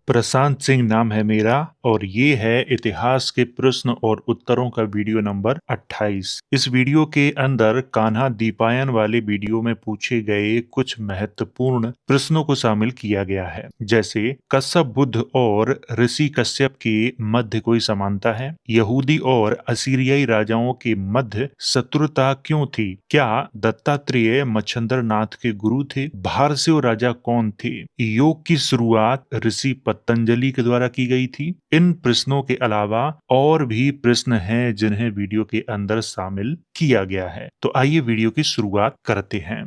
प्रशांत सिंह नाम है मेरा और ये है इतिहास के प्रश्न और उत्तरों का वीडियो नंबर 28। इस वीडियो के अंदर कान्हा दीपायन वाले वीडियो में पूछे गए कुछ महत्वपूर्ण प्रश्नों को शामिल किया गया है, जैसे कश्यप बुद्ध और ऋषि कश्यप के मध्य कोई समानता है, यहूदी और असीरियाई राजाओं के मध्य शत्रुता क्यों थी, क्या दत्तात्रेय मच्छंद्र नाथ के गुरु थे, भारसेव राजा कौन थे, योग की शुरुआत ऋषि पतंजलि के द्वारा की गई थी। इन प्रश्नों के अलावा और भी प्रश्न हैं जिन्हें वीडियो के अंदर शामिल किया गया है। तो आइए वीडियो की शुरुआत करते हैं।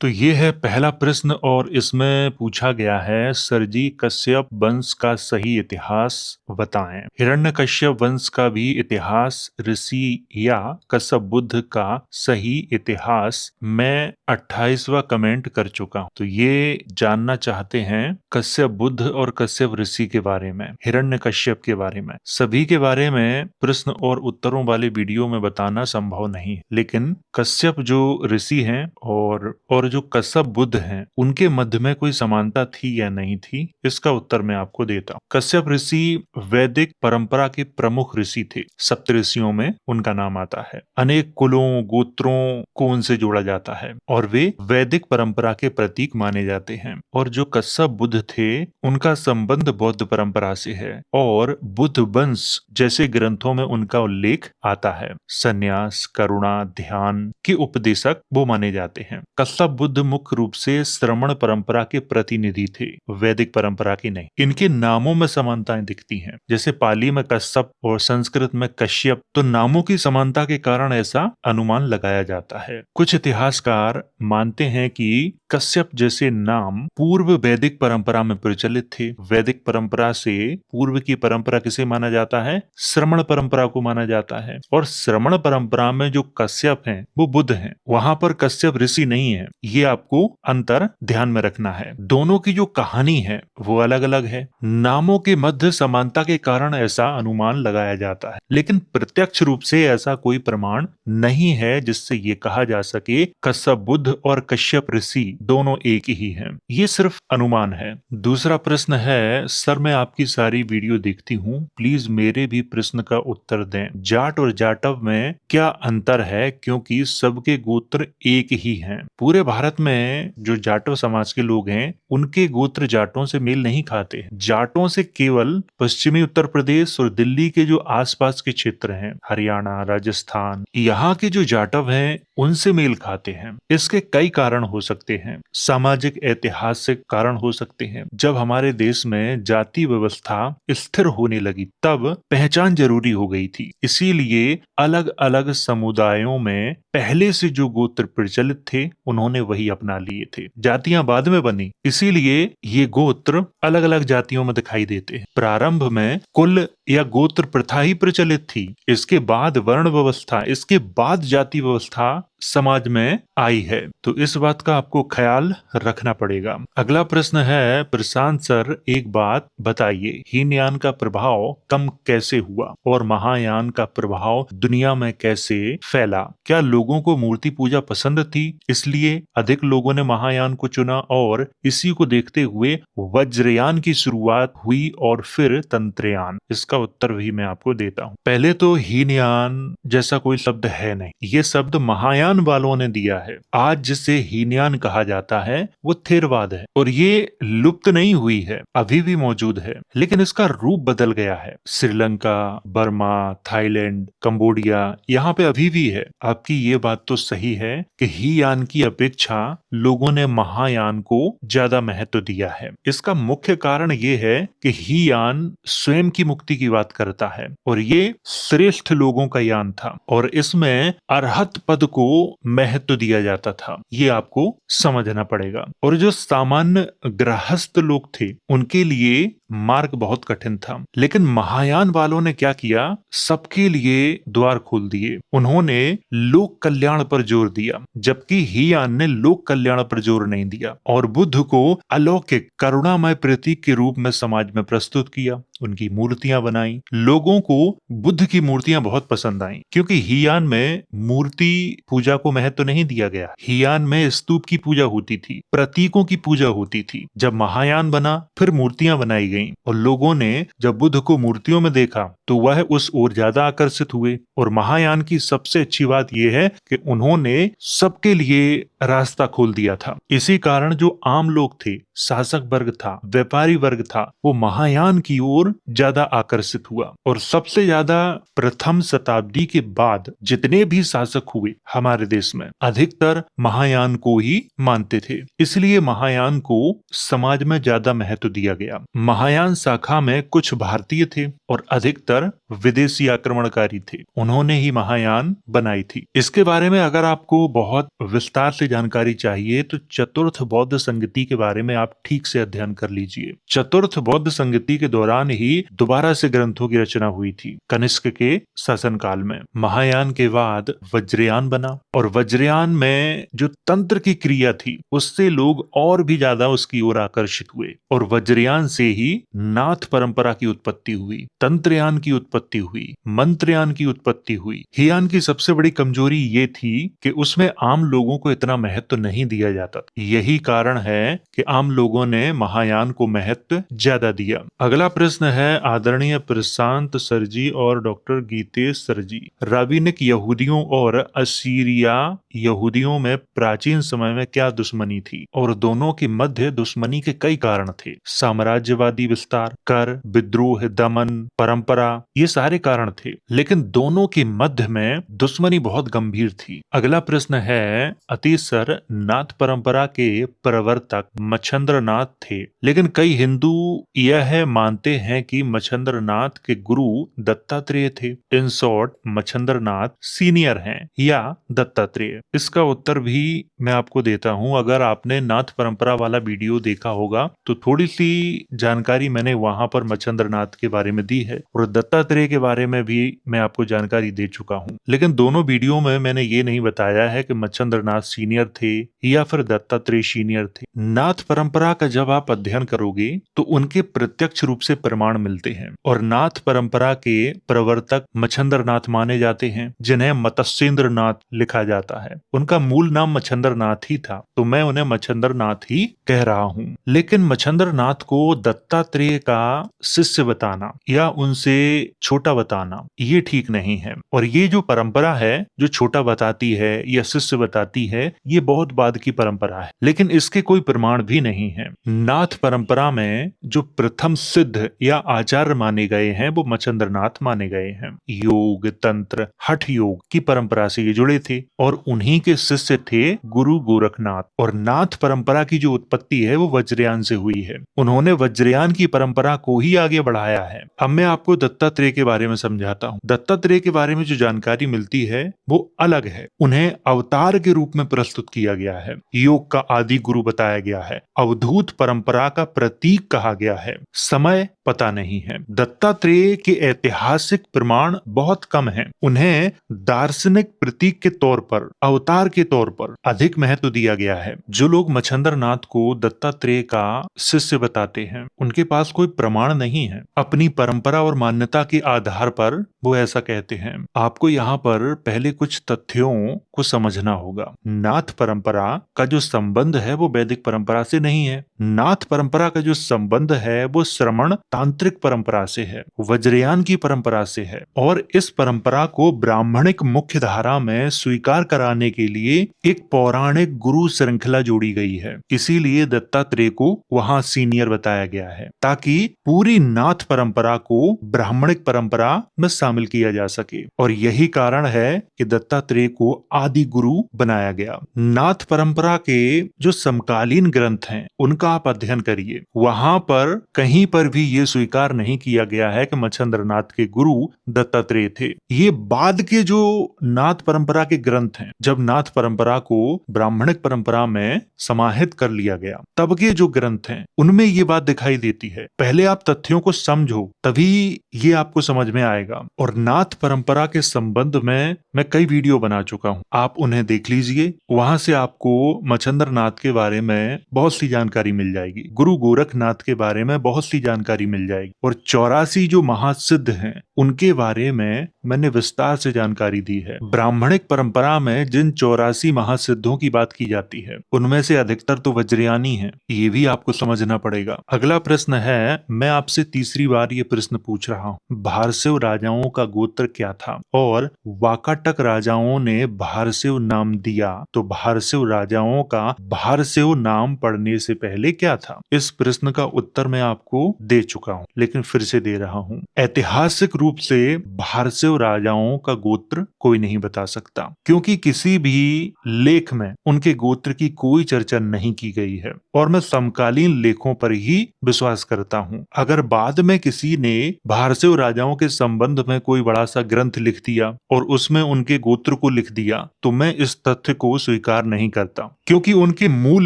तो ये है पहला प्रश्न और इसमें पूछा गया है सरजी कश्यप वंश का सही इतिहास बताएं। हिरण्यकश्यप वंश का भी इतिहास, ऋषि या कश्यप बुद्ध का सही इतिहास मैं 28वां कमेंट कर चुका हूं। तो ये जानना चाहते हैं कश्यप बुद्ध और कश्यप ऋषि के बारे में, हिरण्यकश्यप के बारे में। सभी के बारे में प्रश्न और उत्तरों वाले वीडियो में बताना संभव नहीं है, लेकिन कश्यप जो ऋषि हैं और जो कश्यप बुद्ध हैं उनके मध्य में कोई समानता थी या नहीं थी, इसका उत्तर मैं आपको देता हूँ। कश्यप ऋषि वैदिक परंपरा के प्रमुख ऋषि थे। सप्तऋषियों में उनका नाम आता है। अनेक कुलों गोत्रों को उनसे जोड़ा जाता है और वे वैदिक परंपरा के प्रतीक माने जाते हैं। और जो कश्यप बुद्ध थे उनका संबंध बौद्ध परंपरा से है और बुद्ध वंश जैसे ग्रंथों में उनका उल्लेख आता है। संन्यास, करुणा, ध्यान के उपदेशक वो माने जाते हैं। कश्यप बुद्ध मुख्य रूप से श्रमण परंपरा के प्रतिनिधि थे, वैदिक परंपरा की नहीं। इनके नामों में समानताएं दिखती हैं, जैसे पाली में कश्यप और संस्कृत में कश्यप। तो नामों की समानता के कारण ऐसा अनुमान लगाया जाता है। कुछ इतिहासकार मानते हैं कि कश्यप जैसे नाम पूर्व वैदिक परंपरा में प्रचलित थे। वैदिक परंपरा से पूर्व की परंपरा किसे माना जाता है? श्रमण परंपरा को माना जाता है। और श्रमण परंपरा में जो कश्यप हैं वो बुद्ध हैं, वहां पर कश्यप ऋषि नहीं है। ये आपको अंतर ध्यान में रखना है। दोनों की जो कहानी है वो अलग अलग है। नामों के मध्य समानता के कारण ऐसा अनुमान लगाया जाता है, लेकिन प्रत्यक्ष रूप से ऐसा कोई प्रमाण नहीं है जिससे ये कहा जा सके कश्यप बुद्ध और कश्यप ऋषि दोनों एक ही हैं। ये सिर्फ अनुमान है। दूसरा प्रश्न है, सर मैं आपकी सारी वीडियो देखती हूँ, प्लीज मेरे भी प्रश्न का उत्तर दें। जाट और जाटव में क्या अंतर है, क्योंकि सबके गोत्र एक ही हैं। पूरे भारत में जो जाटव समाज के लोग हैं उनके गोत्र जाटों से मेल नहीं खाते। जाटों से केवल पश्चिमी उत्तर प्रदेश और दिल्ली के जो आसपास के क्षेत्र हैं, हरियाणा, राजस्थान, यहाँ के जो जाटव हैं उनसे मेल खाते हैं। इसके कई कारण हो सकते हैं। सामाजिक ऐतिहासिक कारण हो सकते हैं। जब हमारे देश में जाति व्यवस्था स्थिर होने लगी तब पहचान जरूरी हो गई थी, इसीलिए अलग अलग समुदायों में पहले से जो गोत्र प्रचलित थे उन्होंने वही अपना लिए थे। जातियां बाद में बनी, इसीलिए ये गोत्र अलग अलग जातियों में दिखाई देते हैं। प्रारंभ में कुल या गोत्र प्रथा ही प्रचलित थी, इसके बाद वर्ण व्यवस्था, इसके बाद जाति व्यवस्था समाज में आई है। तो इस बात का आपको ख्याल रखना पड़ेगा। अगला प्रश्न है, प्रशांत सर एक बात बताइए, हीनयान का प्रभाव कम कैसे हुआ और महायान का प्रभाव दुनिया में कैसे फैला? क्या लोगों को मूर्ति पूजा पसंद थी इसलिए अधिक लोगों ने महायान को चुना और इसी को देखते हुए वज्रयान की शुरुआत हुई और फिर तंत्रयान? इसका उत्तर भी मैं आपको देता हूँ। पहले तो हीनयान जैसा कोई शब्द है नहीं, ये शब्द महायान वालों ने दिया है। आज जिसे हीनयान कहा जाता है वो थेरवाद है और ये लुप्त नहीं हुई है, अभी भी मौजूद है, लेकिन इसका रूप बदल गया है। श्रीलंका, बर्मा, थाईलैंड, कंबोडिया, यहाँ पे अभी भी है। आपकी ये बात तो सही है कि हीयान की अपेक्षा लोगों ने महायान को ज्यादा महत्व दिया है। इसका मुख्य कारण ये है कि हीयान स्वयं की मुक्ति की बात करता है और ये श्रेष्ठ लोगों का यान था और इसमें अरहत पद को महत्व दिया जाता था। ये आपको समझना पड़ेगा। और जो सामान्य गृहस्थ लोग थे उनके लिए मार्ग बहुत कठिन था, लेकिन महायान वालों ने क्या किया, सबके लिए द्वार खोल दिए। उन्होंने लोक कल्याण पर जोर दिया, जबकि हीयान ने लोक कल्याण पर जोर नहीं दिया और बुद्ध को अलौकिक करुणामय प्रतीक के रूप में समाज में प्रस्तुत किया। उनकी मूर्तियां बनाई। लोगों को बुद्ध की मूर्तियां बहुत पसंद आईं, क्योंकि हियान में मूर्ति पूजा को महत्व नहीं दिया गया। हियान में स्तूप की पूजा होती थी, प्रतीकों की पूजा होती थी। जब महायान बना, फिर मूर्तियां बनाई गईं, और लोगों ने जब बुद्ध को मूर्तियों में देखा तो वह उस ओर ज्यादा आकर्षित हुए। और महायान की सबसे अच्छी बात यह है कि उन्होंने सबके लिए रास्ता खोल दिया था। इसी कारण जो आम लोग थे, शासक वर्ग था, व्यापारी वर्ग था, वो महायान की ओर ज्यादा आकर्षित हुआ। और सबसे ज्यादा प्रथम शताब्दी के बाद जितने भी शासक हुए हमारे देश में, अधिकतर महायान को ही मानते थे। इसलिए महायान को समाज में ज्यादा महत्व दिया गया। महायान शाखा में कुछ भारतीय थे और अधिकतर विदेशी आक्रमणकारी थे। उन्होंने ही महायान बनाई थी। इसके बारे में अगर आपको बहुत विस्तार से जानकारी चाहिए तो चतुर्थ बौद्ध संगति के बारे में आप ठीक से अध्ययन कर लीजिए। चतुर्थ बौद्ध संगति के दौरान ही दोबारा से ग्रंथों की रचना हुई थी, कनिष्क के शासनकाल में। महायान के बाद वज्रयान बना, और वज्रयान में जो तंत्र की क्रिया थी उससे लोग और भी ज्यादा उसकी ओर आकर्षित हुए। और वज्रयान से ही नाथ परंपरा की उत्पत्ति हुई, तंत्रयान की उत्पत्ति हुई, मंत्रयान की उत्पत्ति हुई। हियान की सबसे बड़ी कमजोरी ये थी कि उसमें आम लोगों को इतना महत्व नहीं दिया जाता। यही कारण है कि आम लोगों ने महायान को महत्व ज्यादा दिया। अगला प्रश्न है आदरणीय प्रशांत सर जी और डॉक्टर गीतेश सर जी, राबिनिक यहूदियों और असीरिया यहूदियों में प्राचीन समय में क्या दुश्मनी थी? और दोनों के मध्य दुश्मनी के कई कारण थे। साम्राज्यवादी विस्तार, कर, विद्रोह, दमन, परंपरा, ये सारे कारण थे। लेकिन दोनों के मध्य में दुश्मनी बहुत गंभीर थी। अगला प्रश्न है अतिसर नाथ परंपरा के प्रवर्तक मच्छंद्र नाथ थे, लेकिन कई हिंदू यह मानते हैं कि मच्छंद्र नाथ के गुरु दत्तात्रेय थे। In short, Machhindra Nath senior हैं या दत्तात्रेय? इसका उत्तर भी मैं आपको देता हूं। अगर आपने नाथ परंपरा वाला वीडियो देखा होगा तो थोड़ी सी जानकारी मैंने वहां पर मच्छंद्र नाथ के बारे में दी है, और दत्तात्रेय के बारे में भी मैं आपको जानकारी दे चुका हूं। लेकिन दोनों वीडियो में मैंने ये नहीं बताया है कि मच्छंद्र नाथ सीनियर थे या फिर दत्तात्रेय सीनियर थे। नाथ परंपरा का जब आप अध्ययन करोगे तो उनके प्रत्यक्ष रूप से प्रमाण मिलते हैं, और नाथ परंपरा के प्रवर्तक मच्छंद्र नाथ माने जाते हैं, जिन्हें मत्स्येंद्र नाथ लिखा जाता है। उनका मूल नाम मच्छंद्र नाथ ही था, तो मैं उन्हें मच्छंद्र नाथ ही कह रहा हूं। लेकिन मच्छंद्र नाथ को दत्तात्रेय का शिष्य बताना या उनसे छोटा बताना ये ठीक नहीं है। और ये जो परंपरा है जो छोटा बताती है या शिष्य बताती है, ये बहुत बाद की परंपरा है, लेकिन इसके कोई प्रमाण भी नहीं है। नाथ परंपरा में जो प्रथम सिद्ध या आचार्य माने गए हैं वो मच्छंद्र नाथ माने गए हैं। योग, तंत्र, हठ योग की परंपरा से ये जुड़े थे, और उन्हीं के शिष्य थे गुरु गोरखनाथ। और नाथ परंपरा की जो उत्पत्ति है वो वज्रयान से हुई है। उन्होंने वज्रयान की परंपरा को ही आगे बढ़ाया है। अब मैं आपको दत्तात्रेय के बारे में समझाता हूँ। दत्तात्रेय के बारे में जो जानकारी मिलती है वो अलग है। उन्हें अवतार के रूप में प्रस्तुत किया गया है, योग का आदि गुरु बताया गया है, अवधूत परंपरा का प्रतीक कहा गया है। समय पता नहीं है। दत्तात्रेय के ऐतिहासिक प्रमाण बहुत कम हैं। उन्हें दार्शनिक प्रतीक के तौर पर, अवतार के तौर पर अधिक महत्व दिया गया है। जो लोग मच्छंद्र नाथ को दत्तात्रेय का शिष्य बताते हैं उनके पास कोई प्रमाण नहीं है। अपनी परंपरा और मान्यता के आधार पर वो ऐसा कहते हैं। आपको यहाँ पर पहले कुछ तथ्यों को समझना होगा। नाथ परंपरा का जो संबंध है वो वैदिक परंपरा से नहीं है। नाथ परंपरा का जो संबंध है वो श्रमण तांत्रिक परंपरा से है, वज्रयान की परंपरा से है। और इस परंपरा को ब्राह्मणिक मुख्य धारा में स्वीकार कराने के लिए एक पौराणिक गुरु श्रृंखला जोड़ी गई है। इसीलिए दत्तात्रेय को वहां सीनियर बताया गया है, ताकि पूरी नाथ परंपरा को ब्राह्मणिक परंपरा में शामिल किया जा सके। और यही कारण है कि दत्तात्रेय को आदि गुरु बनाया गया। नाथ परंपरा के जो समकालीन ग्रंथ हैं उनका आप अध्ययन करिए। वहां पर कहीं पर भी ये स्वीकार नहीं किया गया है कि मच्छंद्र नाथ के गुरु दत्तात्रेय थे। ये बाद के जो नाथ परंपरा के ग्रंथ हैं, जब नाथ परंपरा को ब्राह्मणिक परंपरा में समाहित कर लिया गया, तब के जो ग्रंथ हैं उनमें ये बात दिखाई देती है। पहले आप तथ्यों को समझो, तभी ये आपको समझ में आएगा। और नाथ परंपरा के संबंध में मैं कई वीडियो बना चुका हूँ, आप उन्हें देख लीजिए। वहां से आपको मच्छंद्र नाथ के बारे में बहुत सी जानकारी मिल जाएगी, गुरु गोरखनाथ के बारे में बहुत सी जानकारी मिल जाएगी। और 84 जो महासिद्ध हैं उनके बारे में मैंने विस्तार से जानकारी दी है। ब्राह्मणिक परंपरा में जिन 84 महासिद्धों की बात की जाती है उनमें से अधिकतर तो वज्रयानी हैं, ये भी आपको समझना पड़ेगा। अगला प्रश्न है, मैं आपसे तीसरी बार ये प्रश्न पूछ रहा हूँ, भारसेव राजाओं का गोत्र क्या था? और वाकाटक राजाओं ने भारसेव नाम दिया तो भारसेव राजाओं का भारसेव नाम पढ़ने से पहले क्या था? इस प्रश्न का उत्तर मैं आपको दे चुका हूँ, लेकिन फिर से दे रहा हूँ। ऐतिहासिक रूप से भारसेव राजाओं का गोत्र कोई नहीं बता सकता, क्योंकि किसी भी लेख में उनके गोत्र की कोई चर्चा नहीं की गई है और मैं समकालीन लेखों पर ही विश्वास करता हूँ। अगर बाद में किसी ने भारसेव राजाओं के संबंध में कोई बड़ा सा ग्रंथ लिख दिया और उसमें उनके गोत्र को लिख दिया तो मैं इस तथ्य को स्वीकार नहीं करता, क्योंकि उनके मूल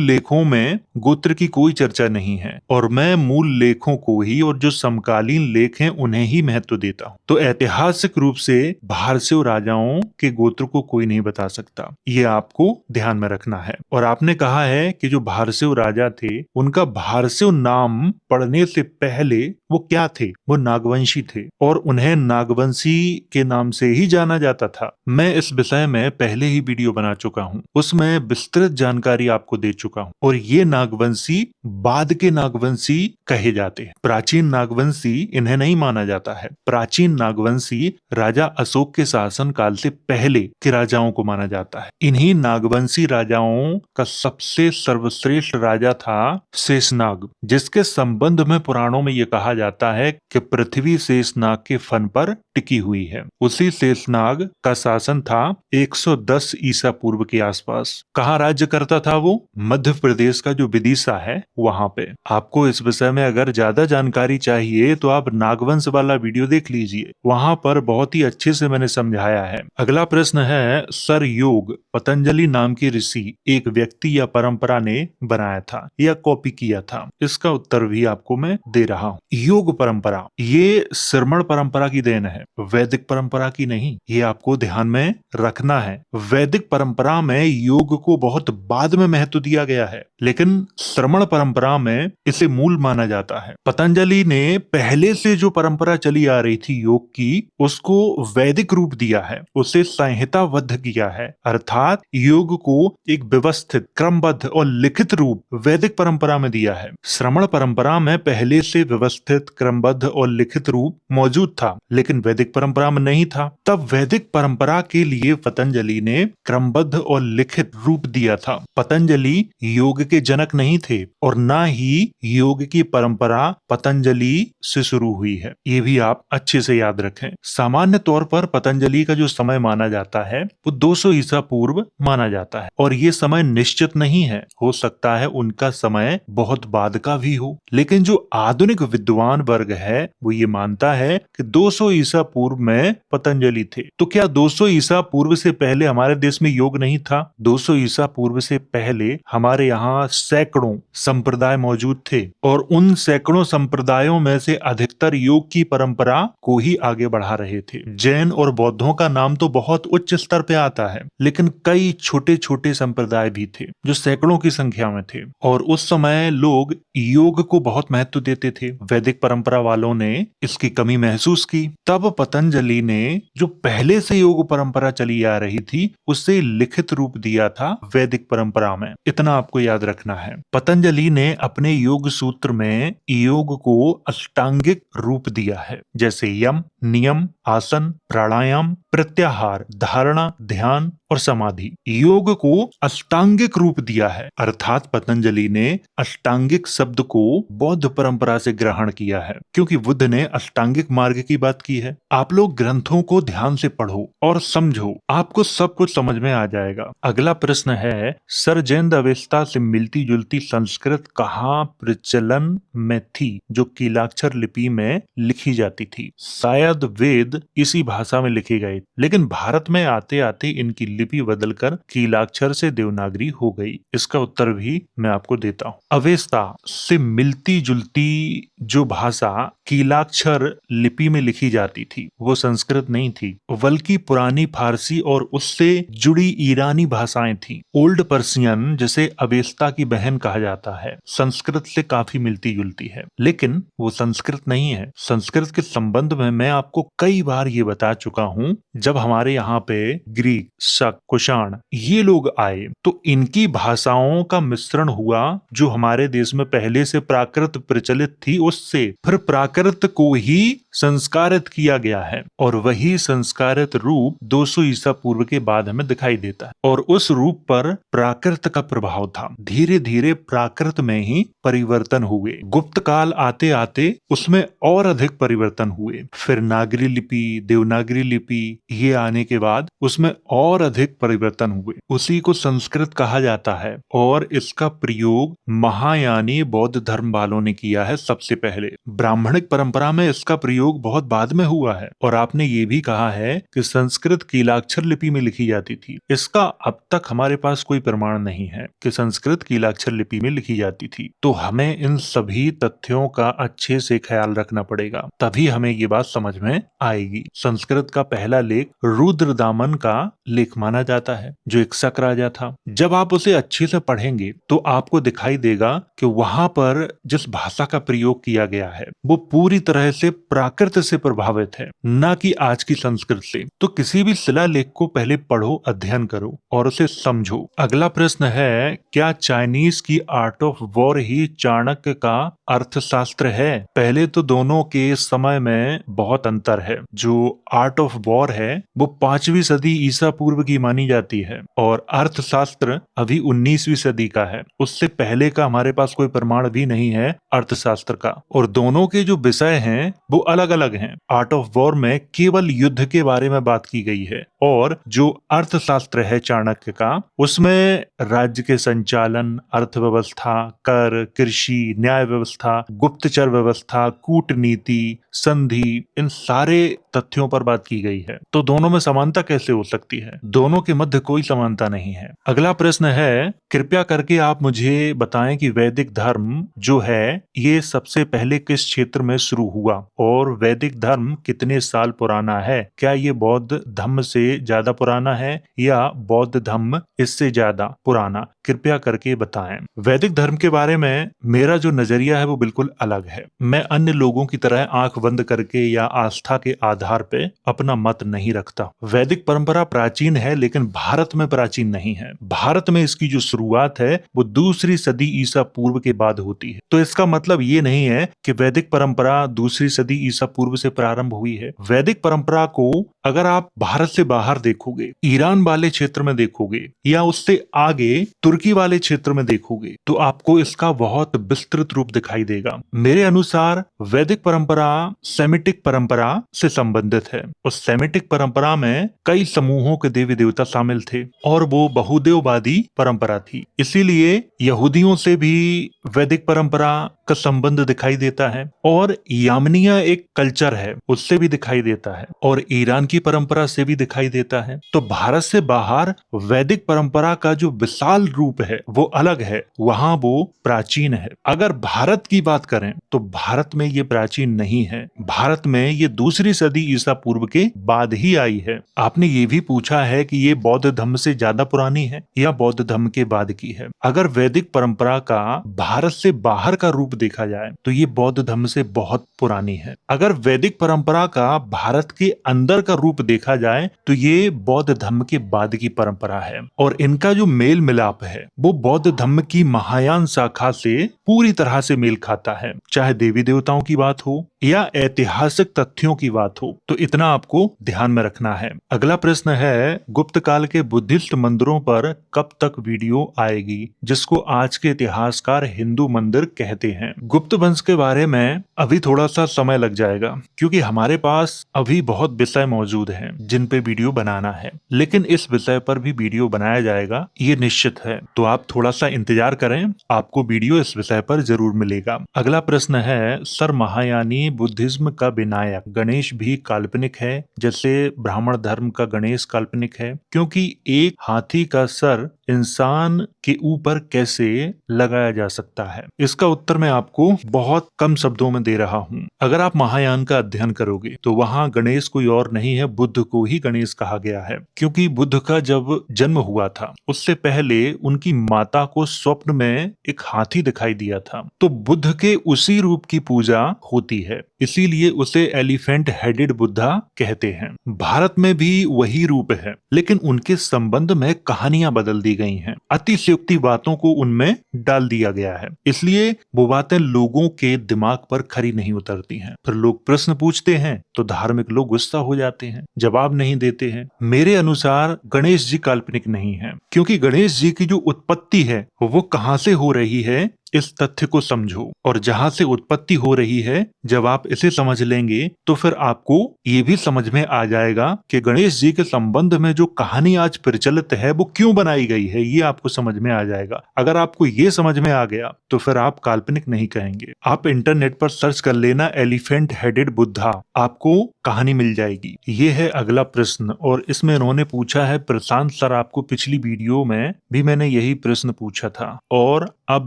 लेखों में गोत्र की कोई चर्चा नहीं है और मैं मूल लेखों को ही और जो समकालीन लेख हैं उन्हें ही महत्व देता हूँ। तो ऐतिहासिक रूप से भारसेव राजाओं के गोत्र को कोई नहीं बता सकता, ये आपको ध्यान में रखना है। और आपने कहा है कि जो भारसेव राजा थे उनका भारसेव नाम पढ़ने से पहले वो क्या थे? वो नागवंशी थे और उन्हें नागवंशी के नाम से ही जाना जाता था। मैं इस विषय में पहले ही वीडियो बना चुका हूँ, उसमें विस्तृत जानकारी आपको दे चुका हूँ और ये नागवंशी बाद के नागवंशी कहे जाते हैं। प्राचीन नागवंशी इन्हें नहीं माना जाता है। प्राचीन नागवंशी राजा अशोक के शासन काल से पहले के राजाओं को माना जाता है। इन्हीं नागवंशी राजाओं का सबसे सर्वश्रेष्ठ राजा था शेषनाग, जिसके संबंध में पुराणों में यह कहा जाता है कि पृथ्वी शेषनाग के फन पर टिकी हुई है। उसी शेषनाग का शासन था 110 ईसा पूर्व के आसपास। कहाँ राज्य करता था वो? मध्य प्रदेश का जो विदिशा है वहां पे। आपको इस विषय में अगर ज्यादा जानकारी चाहिए तो आप नागवंश वाला वीडियो देख लीजिए, वहां पर बहुत ही अच्छे से मैंने समझाया है। अगला प्रश्न है, सर योग पतंजलि नाम के ऋषि एक व्यक्ति या परंपरा ने बनाया था या कॉपी किया था? इसका उत्तर भी आपको मैं दे रहा हूँ। योग परंपरा ये श्रमण परंपरा की देन है, वैदिक परंपरा की नहीं, ये आपको ध्यान में रखना है। वैदिक परंपरा में योग को बहुत बाद में महत्व दिया गया है, लेकिन श्रमण परंपरा में इसे मूल माना जाता है। पतंजलि ने पहले से जो परंपरा चली आ रही थी योग की, उसको वैदिक रूप दिया है, उसे संहिताबद्ध किया है, अर्थात योग को एक व्यवस्थित, क्रमबद्ध और लिखित रूप वैदिक परंपरा में दिया है। श्रमण परंपरा में पहले से व्यवस्थित, क्रमबद्ध और लिखित रूप मौजूद था, लेकिन वैदिक परंपरा में नहीं था। तब वैदिक परंपरा के लिए पतंजलि ने क्रमबद्ध और लिखित रूप दिया था। पतंजलि योग के जनक नहीं थे और ना ही योग की परंपरा पतंजलि से शुरू हुई है, ये भी आप अच्छे से याद रखें। सामान्य तौर पर पतंजलि का जो समय माना जाता है वो 200 ईसा पूर्व माना जाता है और ये समय निश्चित नहीं है, हो सकता है उनका समय बहुत बाद का भी हो। लेकिन जो आधुनिक विद्वान वर्ग है वो ये मानता है कि 200 ईसा पूर्व में पतंजलि थे। तो क्या 200 ईसा पूर्व से पहले हमारे देश में योग नहीं था? 200 ईसा पूर्व से पहले हमारे यहाँ सैकड़ों संप्रदाय मौजूद थे और उन सैकड़ों संप्रदायों में से अधिकतर योग की परंपरा को ही आगे बढ़ा रहे थे। जैन और बौद्धों का नाम तो बहुत उच्च स्तर पे आता है, लेकिन कई छोटे छोटे संप्रदाय भी थे जो सैकड़ों की संख्या में थे और उस समय लोग योग को बहुत महत्व देते थे। वैदिक परंपरा वालों ने इसकी कमी महसूस की। तब पतंजलि ने जो पहले से योग परंपरा चली आ रही थी उसे लिखित रूप दिया था वैदिक परंपरा में। इतना आपको याद रखना है। पतंजलि ने अपने योग सूत्र में योग को अष्टांगिक रूप दिया है, जैसे यम, नियम, आसन, प्राणायाम, प्रत्याहार, धारणा, ध्यान और समाधि। योग को अष्टांगिक रूप दिया है, अर्थात पतंजलि ने अष्टांगिक शब्द को बौद्ध परंपरा से ग्रहण किया है, क्योंकि बुद्ध ने अष्टांगिक मार्ग की बात की है। आप लोग ग्रंथों को ध्यान से पढ़ो और समझो, आपको सब कुछ समझ में आ जाएगा। अगला प्रश्न है, सर जैन अवेस्ता से मिलती जुलती संस्कृत कहाँ प्रचलन में थी जो कीलाक्षर लिपि में लिखी जाती थी? शायद वेद इसी भाषा में लिखे गए, लेकिन भारत में आते आते इनकी लिपि बदलकर कीलाक्षर से देवनागरी हो गई? इसका उत्तर भी मैं आपको देता हूँ। अवेस्ता से मिलती जुलती जो भाषा कीलाक्षर लिपि में लिखी जाती थी वो संस्कृत नहीं थी, बल्कि पुरानी फारसी और उससे जुड़ी ईरानी भाषाएं थी। ओल्ड पर्शियन, जिसे अवेस्ता की बहन कहा जाता है, संस्कृत से काफी मिलती जुलती है, लेकिन वो संस्कृत नहीं है। संस्कृत के संबंध में मैं आपको कई बार ये बता चुका हूँ। जब हमारे यहाँ पे ग्रीक, शक, कुषाण ये लोग आए तो इनकी भाषाओं का मिश्रण हुआ, जो हमारे देश में पहले से प्राकृत प्रचलित थी उससे फिर प्राकृत को ही संस्कारित किया गया है, और वही संस्कारित रूप 200 ईसा पूर्व के बाद हमें दिखाई देता है। और उस रूप पर प्राकृत का प्रभाव था। धीरे धीरे प्राकृत में ही परिवर्तन हुए। गुप्त काल आते आते उसमें और अधिक परिवर्तन हुए। फिर नागरी लिपि, देवनागरी लिपि ये आने के बाद उसमें और अधिक परिवर्तन हुए। उसी को संस्कृत कहा जाता है, और इसका प्रयोग महायानी बौद्ध धर्म वालों ने किया है सबसे पहले। ब्राह्मणिक परंपरा में इसका प्रयोग बहुत बाद में हुआ है। और आपने ये भी कहा है कि संस्कृत कीलाक्षर लिपि में लिखी जाती थी। इसका अब तक हमारे पास कोई प्रमाण नहीं है कि संस्कृत कीलाक्षर लिपि में लिखी जाती थी। तो हमें इन सभी तथ्यों का अच्छे से ख्याल रखना पड़ेगा, तभी हमें ये बात समझ में आएगी। संस्कृत का पहला लेख रुद्रदामन का लेख माना जाता है, जो एक शक राजा था। जब आप उसे अच्छे से पढ़ेंगे तो आपको दिखाई देगा कि वहां पर जिस भाषा का प्रयोग किया गया है वो पूरी तरह से प्राकृत से प्रभावित है, न कि आज की संस्कृत से। तो किसी भी शिलालेख को पहले पढ़ो, अध्ययन करो और उसे समझो। अगला प्रश्न है, क्या चाइनीज की आर्ट ऑफ वॉर ही चाणक्य का अर्थशास्त्र है? पहले तो दोनों के समय में बहुत अंतर है। जो आर्ट ऑफ वॉर है वो 5वीं सदी ईसा पूर्व की मानी जाती है, और अर्थशास्त्र अभी 19वीं सदी का है। उससे पहले का हमारे पास कोई प्रमाण भी नहीं है अर्थशास्त्र का। और दोनों के जो विषय हैं वो अलग अलग हैं। आर्ट ऑफ वॉर में केवल युद्ध के बारे में बात की गई है, और जो अर्थशास्त्र है चाणक्य का उसमें राज्य के संचालन, अर्थव्यवस्था, कर, कृषि, न्याय व्यवस्था, गुप्तचर व्यवस्था, कूटनीति, संधि, इन सारे तथ्यों पर बात की गई है। तो दोनों में समानता कैसे हो सकती है? दोनों के मध्य कोई समानता नहीं है। अगला प्रश्न है, कृपया करके आप मुझे बताएं कि वैदिक धर्म जो है ये सबसे पहले किस क्षेत्र में शुरू हुआ, और वैदिक धर्म कितने साल पुराना है? क्या ये बौद्ध धर्म से ज्यादा पुराना है या बौद्ध धर्म इससे ज्यादा पुराना? कृपया करके बताएं। वैदिक धर्म के बारे में मेरा जो नजरिया है वो बिल्कुल अलग है। मैं अन्य लोगों की तरह आंख बंद करके या आस्था के आधार पे अपना मत नहीं रखता। वैदिक परंपरा प्राचीन है, लेकिन भारत में प्राचीन नहीं है। भारत में इसकी जो शुरुआत है वो 2री सदी ईसा पूर्व के बाद होती है। तो इसका मतलब ये नहीं है कि वैदिक परंपरा 2री सदी ईसा पूर्व से प्रारंभ हुई है। वैदिक परंपरा को अगर आप भारत से बाहर देखोगे, ईरान वाले क्षेत्र में देखोगे या उससे आगे तुर्की वाले क्षेत्र में देखोगे, तो आपको इसका बहुत विस्तृत रूप दिखाई देगा। मेरे अनुसार वैदिक परंपरा सेमिटिक परंपरा से संबंधित है। उस सेमिटिक परंपरा में कई समूहों के देवी देवता शामिल थे, और वो बहुदेववादी परंपरा थी। इसीलिए यहूदियों से भी वैदिक परंपरा का संबंध दिखाई देता है, और यामनिया एक कल्चर है उससे भी दिखाई देता है, और ईरान की परंपरा से भी दिखाई देता है। तो भारत से बाहर वैदिक परंपरा का जो विशाल रूप है वो अलग है, वहां वो प्राचीन है। अगर भारत की बात करें तो भारत में ये प्राचीन नहीं है। भारत में ये 2री सदी ईसा पूर्व के बाद ही आई है। आपने ये भी पूछा है कि ये बौद्ध धर्म से ज्यादा पुरानी है या बौद्ध धर्म के बाद की है। अगर वैदिक परंपरा का भारत से बाहर का रूप देखा जाए तो ये बौद्ध धर्म से बहुत पुरानी है। अगर वैदिक परंपरा का भारत के अंदर का रूप देखा जाए तो ये बौद्ध धर्म के बाद की परंपरा है, और इनका जो मेल मिलाप है वो बौद्ध धर्म की महायान शाखा से पूरी तरह से मेल खाता है, चाहे देवी देवताओं की बात हो या ऐतिहासिक तथ्यों की बात हो। तो इतना आपको ध्यान में रखना है। अगला प्रश्न है, गुप्त काल के बुद्धिस्ट मंदिरों पर कब तक वीडियो आएगी, जिसको आज के इतिहासकार हिंदू मंदिर कहते हैं? गुप्त वंश के बारे में अभी थोड़ा सा समय लग जाएगा, क्योंकि हमारे पास अभी बहुत विषय मौजूद हैं जिन पे वीडियो बनाना है, लेकिन इस विषय पर भी वीडियो बनाया जाएगा, ये निश्चित है। तो आप थोड़ा सा इंतजार करें, आपको वीडियो इस विषय जगह पर जरूर मिलेगा। अगला प्रश्न है, सर महायानी बुद्धिज्म का विनायक गणेश भी काल्पनिक है जैसे ब्राह्मण धर्म का गणेश काल्पनिक है, क्योंकि एक हाथी का सर इंसान के ऊपर कैसे लगाया जा सकता है? इसका उत्तर मैं आपको बहुत कम शब्दों में दे रहा हूँ। अगर आप महायान का अध्ययन करोगे तो वहाँ गणेश कोई और नहीं है, बुद्ध को ही गणेश कहा गया है, क्योंकि बुद्ध का जब जन्म हुआ था उससे पहले उनकी माता को स्वप्न में एक हाथी दिखाई दिया था, तो बुद्ध के उसी रूप की पूजा होती है, इसीलिए उसे एलिफेंट हेडेड बुद्धा कहते हैं। भारत में भी वही रूप है, लेकिन उनके संबंध में कहानियां बदल दी गई हैं, अतिशयोक्ति बातों को उनमें डाल दिया गया है, इसलिए वो बातें लोगों के दिमाग पर खरी नहीं उतरती हैं। फिर लोग प्रश्न पूछते हैं तो धार्मिक लोग गुस्सा हो जाते हैं, जवाब नहीं देते हैं। मेरे अनुसार गणेश जी काल्पनिक नहीं है, क्योंकि गणेश जी की जो उत्पत्ति है वो कहाँ से हो रही है इस तथ्य को समझो, और जहां से उत्पत्ति हो रही है जब आप इसे समझ लेंगे तो फिर आपको ये भी समझ में आ जाएगा कि गणेश जी के संबंध में जो कहानी आज प्रचलित है वो क्यों बनाई गई है, ये आपको समझ में आ जाएगा। अगर आपको ये समझ में आ गया तो फिर आप काल्पनिक नहीं कहेंगे। आप इंटरनेट पर सर्च कर लेना एलिफेंट हेडेड बुद्धा, आपको कहानी मिल जाएगी। ये है अगला प्रश्न, और इसमें इन्होंने पूछा है, प्रशांत सर आपको पिछली वीडियो में भी मैंने यही प्रश्न पूछा था और अब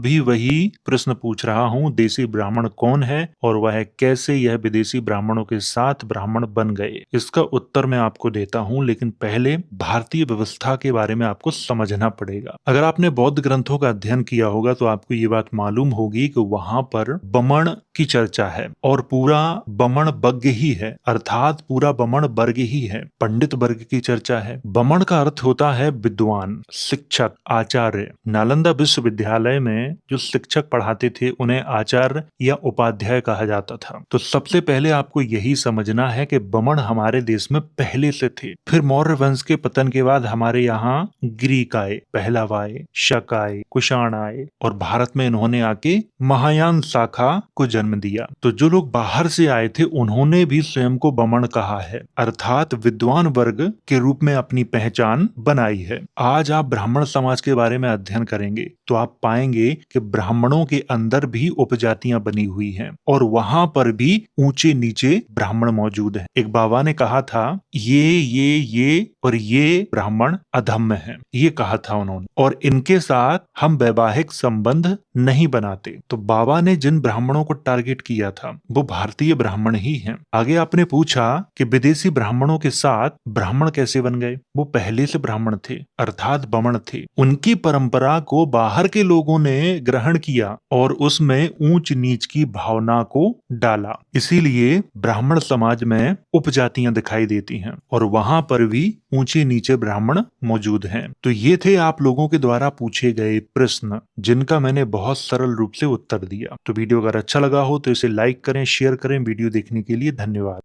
भी वही प्रश्न पूछ रहा हूँ, देसी ब्राह्मण कौन है और वह कैसे यह विदेशी ब्राह्मणों के साथ ब्राह्मण बन गए? इसका उत्तर मैं आपको देता हूँ, लेकिन पहले भारतीय व्यवस्था के बारे में आपको समझना पड़ेगा। अगर आपने बौद्ध ग्रंथों का अध्ययन किया होगा तो आपको ये बात मालूम होगी कि वहां पर बमण की चर्चा है और पूरा बमण वर्ग ही है, अर्थात पूरा बमण वर्ग ही है, पंडित वर्ग की चर्चा है। बमण का अर्थ होता है विद्वान, शिक्षक, आचार्य। नालंदा विश्वविद्यालय में जो शिक्षक पढ़ाते थे उन्हें आचार्य या उपाध्याय कहा जाता था। तो सबसे पहले आपको यही समझना है कि बमण हमारे देश में पहले से थे, फिर मौर्य वंश के पतन के बाद हमारे यहाँ ग्रीक आए, पहलव आए, शक आए, कुषाण आए, और भारत में इन्होंने आके महायान शाखा को जन्म दिया। तो जो लोग बाहर से आए थे उन्होंने भी स्वयं को बमण कहा है, अर्थात विद्वान वर्ग के रूप में अपनी पहचान बनाई है। आज आप ब्राह्मण समाज के बारे में अध्ययन करेंगे तो आप पाएंगे कि ब्राह्मणों के अंदर भी उपजातियां बनी हुई हैं और वहां पर भी ऊंचे नीचे ब्राह्मण मौजूद हैं। एक बाबा ने कहा था, ये और ये ब्राह्मण अधम्य हैं, ये कहा था उन्होंने, और इनके साथ हम वैवाहिक संबंध नहीं बनाते। तो बाबा ने जिन ब्राह्मणों को टारगेट किया था वो भारतीय ब्राह्मण ही हैं। आगे आपने पूछा कि विदेशी ब्राह्मणों के साथ ब्राह्मण कैसे बन गए? वो पहले से ब्राह्मण थे, अर्थात बमण थे। उनकी परंपरा को बाहर के लोगों ने ग्रहण किया और उसमें ऊंच नीच की भावना को डाला, इसीलिए ब्राह्मण समाज में उपजातियां दिखाई देती हैं और वहां पर भी ऊंचे नीचे ब्राह्मण मौजूद हैं। तो ये थे आप लोगों के द्वारा पूछे गए प्रश्न, जिनका मैंने बहुत सरल रूप से उत्तर दिया। तो वीडियो अगर अच्छा लगा हो तो इसे लाइक करें, शेयर करें। वीडियो देखने के लिए धन्यवाद।